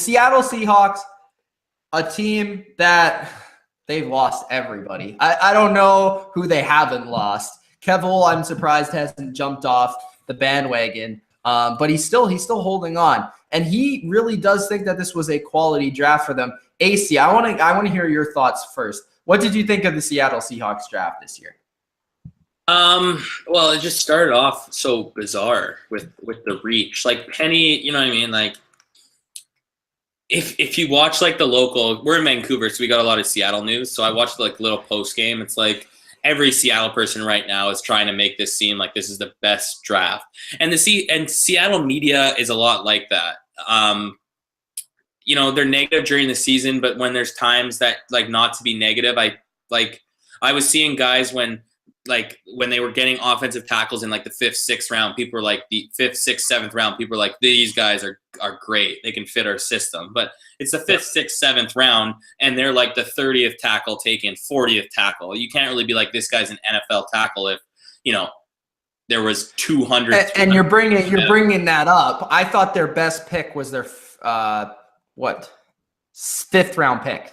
Seattle Seahawks, a team that they've lost everybody. I don't know who they haven't lost. Kevin, I'm surprised hasn't jumped off the bandwagon, but he's still holding on, and he really does think that this was a quality draft for them. AC, I want to hear your thoughts first. What did you think of the Seattle Seahawks draft this year? Well, it just started off so bizarre with the reach. Like Penny, you know what I mean? Like if you watch like the local, we're in Vancouver, so we got a lot of Seattle news. So I watched like little post game. It's like every Seattle person right now is trying to make this seem like this is the best draft. And Seattle media is a lot like that. They're negative during the season, but when there's times that like not to be negative, I was seeing guys when they were getting offensive tackles in like the 5th, 6th round, people were like the 5th, 6th, 7th round, people were like, these guys are great. They can fit our system. But it's the 5th, 6th, 7th round, and they're like the 30th tackle taken, 40th tackle. You can't really be like, this guy's an NFL tackle if, there was 200. And you're bringing that up. I thought their best pick was their 5th round pick.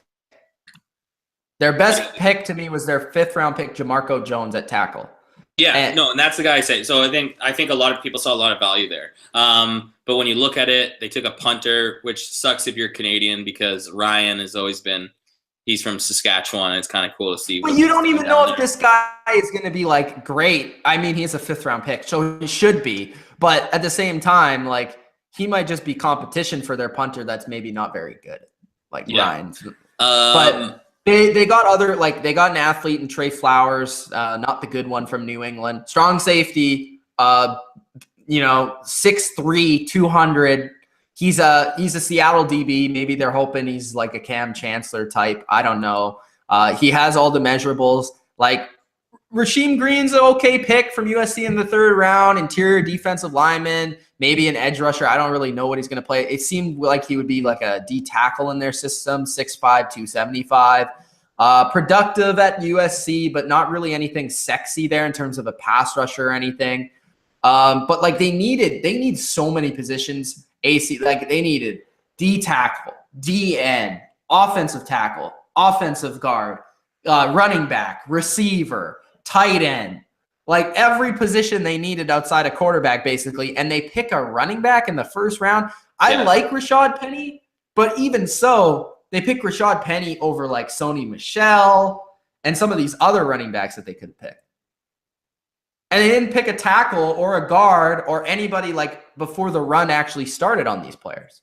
Their best pick to me was their 5th round pick, Jamarco Jones at tackle. Yeah, and that's the guy I say. So I think a lot of people saw a lot of value there. But when you look at it, they took a punter, which sucks if you're Canadian because Ryan has always been. He's from Saskatchewan. And it's kind of cool to see. But you don't even know if this guy is going to be like great. I mean, he's a 5th round pick, so he should be. But at the same time, like he might just be competition for their punter that's maybe not very good, like Ryan. But. They got they got an athlete in Trey Flowers, not the good one from New England. Strong safety, 6'3", 200. He's a Seattle DB. Maybe they're hoping he's like a Cam Chancellor type. I don't know. He has all the measurables. Like Rasheem Green's an okay pick from USC in the 3rd round, interior defensive lineman, maybe an edge rusher. I don't really know what he's going to play. It seemed like he would be like a D tackle in their system, 6'5", 275. Productive at USC, but not really anything sexy there in terms of a pass rusher or anything. But like they need so many positions. AC, like they needed D tackle, DN, offensive tackle, offensive guard, running back, receiver, tight end, like every position they needed outside of quarterback, basically. And they pick a running back in the 1st round. I like Rashad Penny, but even so, they pick Rashad Penny over like Sony Michel and some of these other running backs that they could pick. And they didn't pick a tackle or a guard or anybody like before the run actually started on these players.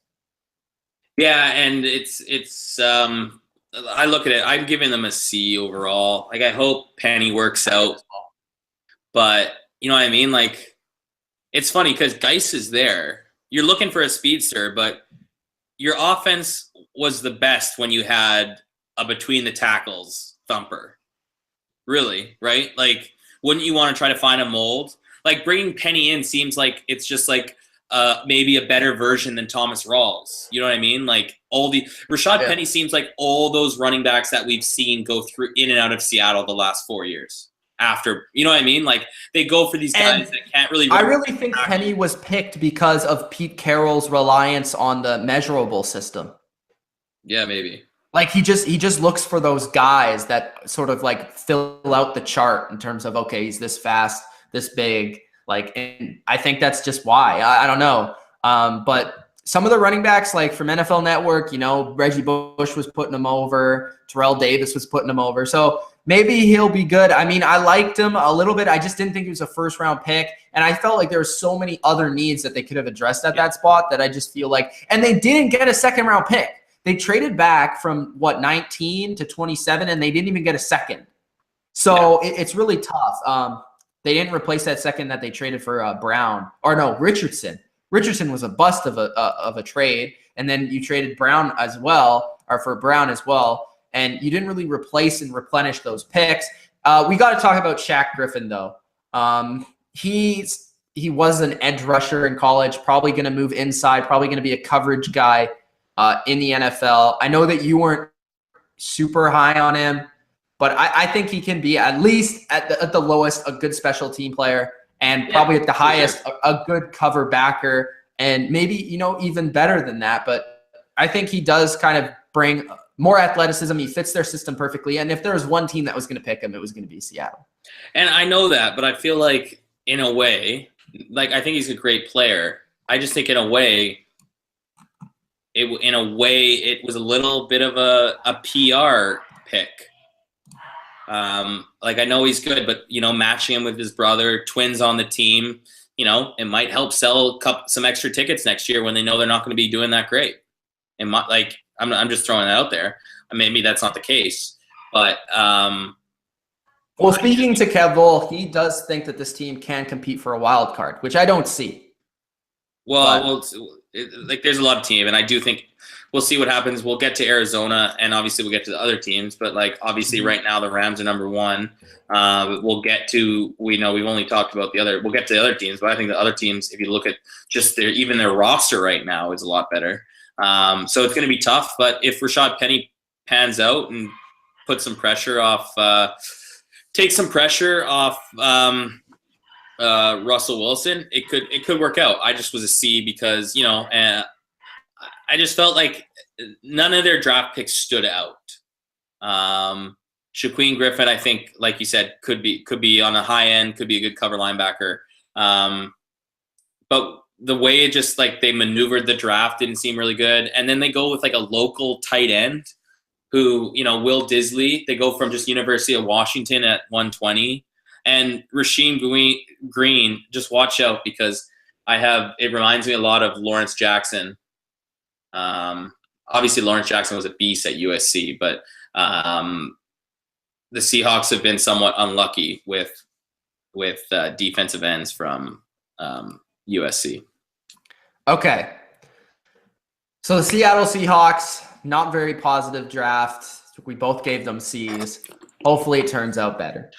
Yeah, and it's I look at it, I'm giving them a C overall. Like I hope Penny works out. But you know what I mean? Like it's funny because Geis is there. You're looking for a speedster, but your offense was the best when you had a between the tackles thumper. Really, right? Like wouldn't you want to try to find a mold? Like bringing Penny in seems like it's just like maybe a better version than Thomas Rawls. You know what I mean? Like Rashad Penny seems like all those running backs that we've seen go through in and out of Seattle the last 4 years. After, you know what I mean? Like they go for these guys that can't really. I really think Penny was picked because of Pete Carroll's reliance on the measurable system. Yeah, maybe. Like he just looks for those guys that sort of like fill out the chart in terms of, okay, he's this fast, this big. Like, and I think that's just why. I don't know. But some of the running backs, like from NFL Network, Reggie Bush was putting him over. Terrell Davis was putting him over. So maybe he'll be good. I mean, I liked him a little bit. I just didn't think he was a 1st round pick. And I felt like there were so many other needs that they could have addressed at that spot that I just feel like, and they didn't get a 2nd round pick. They traded back from 19 to 27 and they didn't even get a 2nd. So it's really tough. They didn't replace that 2nd that they traded for Brown or no, Richardson. Richardson was a bust of a trade. And then you traded Brown as well, or for Brown as well. And you didn't really replace and replenish those picks. We got to talk about Shaq Griffin, though. He was an edge rusher in college, probably going to move inside, probably going to be a coverage guy in the NFL. I know that you weren't super high on him, but I think he can be at least at the lowest a good special team player, and probably at the highest a good cover backer, and maybe even better than that. But I think he does kind of bring more athleticism. He fits their system perfectly. And if there was one team that was going to pick him, it was going to be Seattle. And I know that, but I feel like in a way, like I think he's a great player. I just think in a way, it was a little bit of a PR pick. Like I know he's good, but matching him with his brother, twins on the team, it might help sell some extra tickets next year when they know they're not going to be doing that great. It might, like I'm just throwing it out there. Maybe that's not the case, but well, speaking to Kev, he does think that this team can compete for a wild card, which I don't see. Well, like there's a lot of team, and I do think we'll see what happens. We'll get to Arizona, and obviously we'll get to the other teams. But like obviously, right now the Rams are number one. We'll get to we've only talked about the other. We'll get to the other teams, but I think the other teams, if you look at just their roster right now, is a lot better. So it's going to be tough. But if Rashad Penny pans out and put some pressure off, take some pressure off. Russell Wilson, it could work out. I just was a C because I just felt like none of their draft picks stood out. Shaquem Griffin, I think, like you said, could be on the high end, could be a good cover linebacker. But the way it just like they maneuvered the draft didn't seem really good. And then they go with like a local tight end who, Will Disley. They go from just University of Washington at 120. And Rasheem Green, just watch out because it reminds me a lot of Lawrence Jackson. Obviously, Lawrence Jackson was a beast at USC, but the Seahawks have been somewhat unlucky with defensive ends from USC. Okay. So the Seattle Seahawks, not very positive draft. We both gave them C's. Hopefully it turns out better.